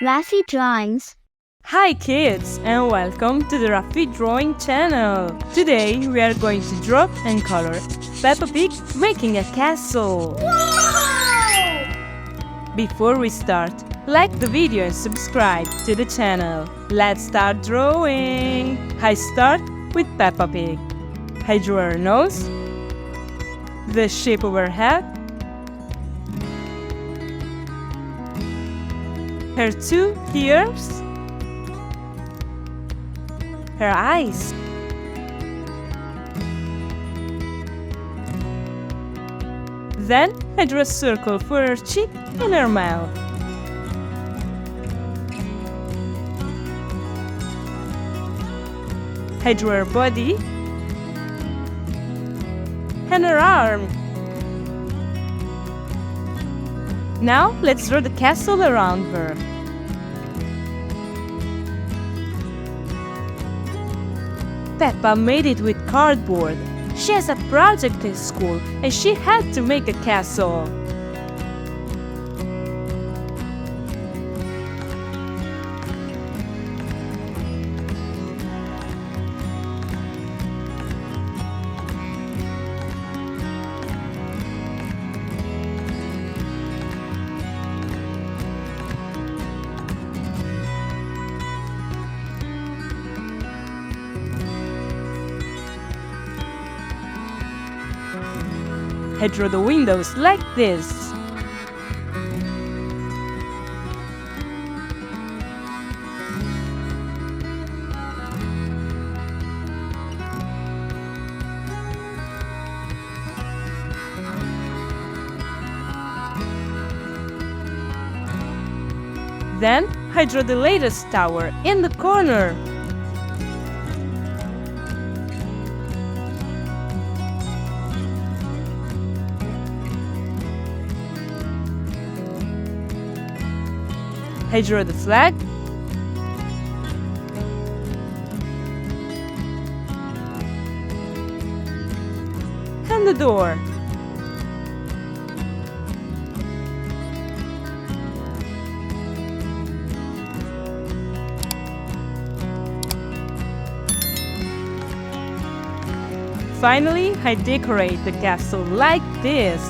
Raffy Drawings. Hi kids and welcome to the Raffy Drawing channel. Today we are going to draw and color Peppa Pig making a castle. Wow! Before we start, like the video and subscribe to the channel. Let's start drawing. I start with Peppa Pig. I draw her nose, the shape of her head, her two ears, her eyes, then I draw a circle for her cheek and her mouth. I draw her body and her arm. Now let's draw the castle around her. Peppa made it with cardboard. She has a project in school and she had to make a castle. I draw the windows like this. Then I draw the latest tower in the corner. I draw the flag, and the door. Finally, I decorate the castle like this.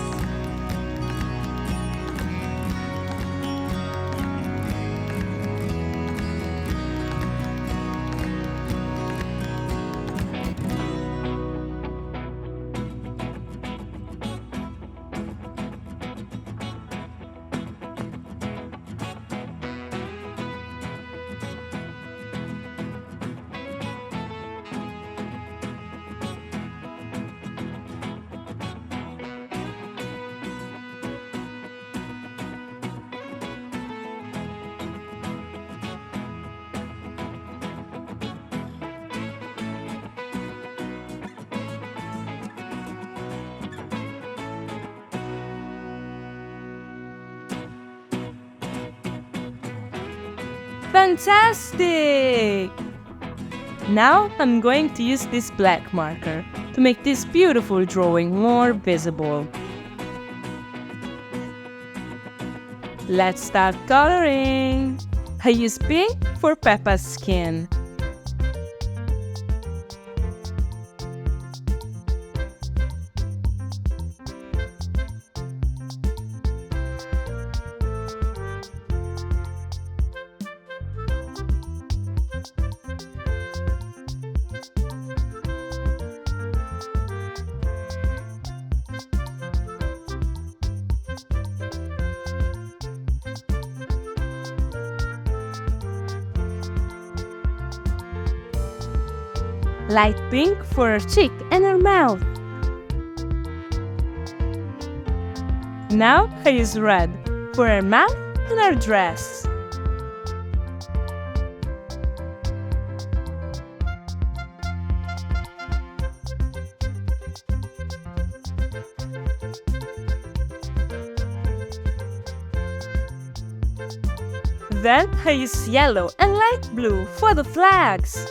Fantastic! Now I'm going to use this black marker to make this beautiful drawing more visible. Let's start coloring. I use pink for Peppa's skin. Light pink for her cheek and her mouth. Now I use red for her mouth and her dress. Then I use yellow and light blue for the flags.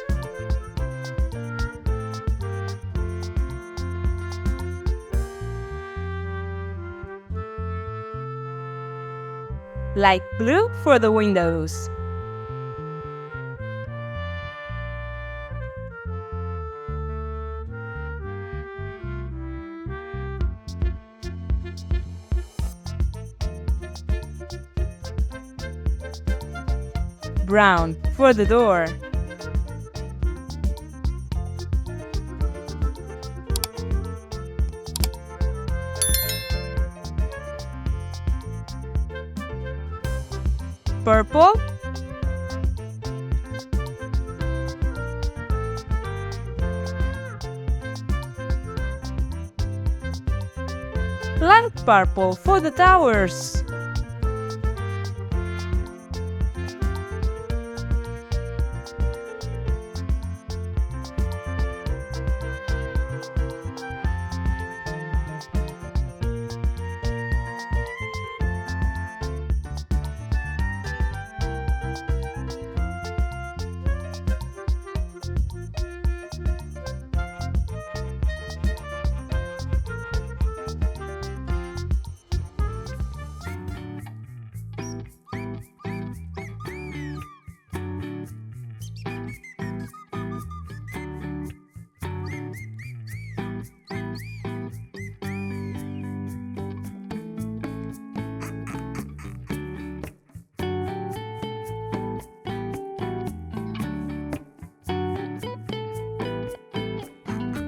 Light blue for the windows. Brown for the door. Purple. Light purple for the towers.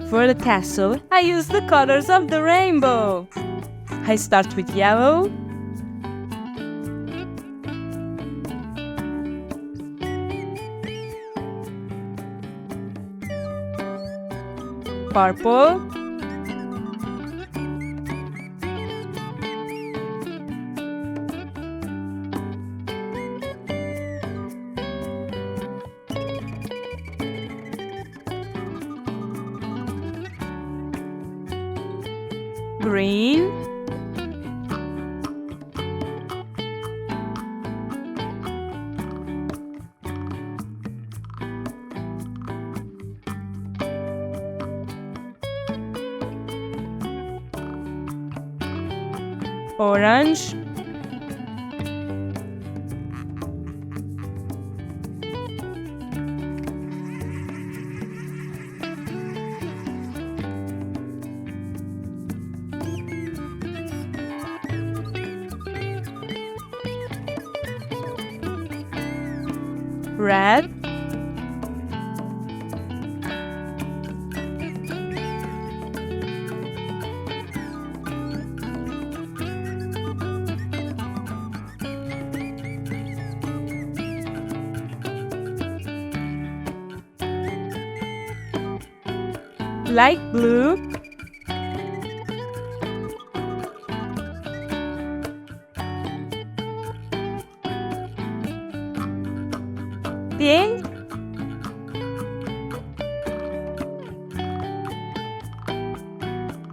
For the castle, I use the colors of the rainbow. I start with yellow, purple, green, orange, red, light blue, pink,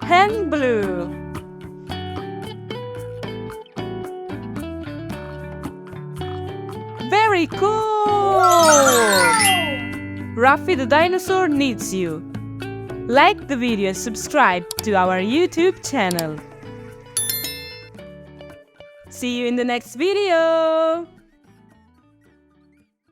and blue. Very cool! Raffy the dinosaur needs you. Like the video and subscribe to our YouTube channel. See you in the next video!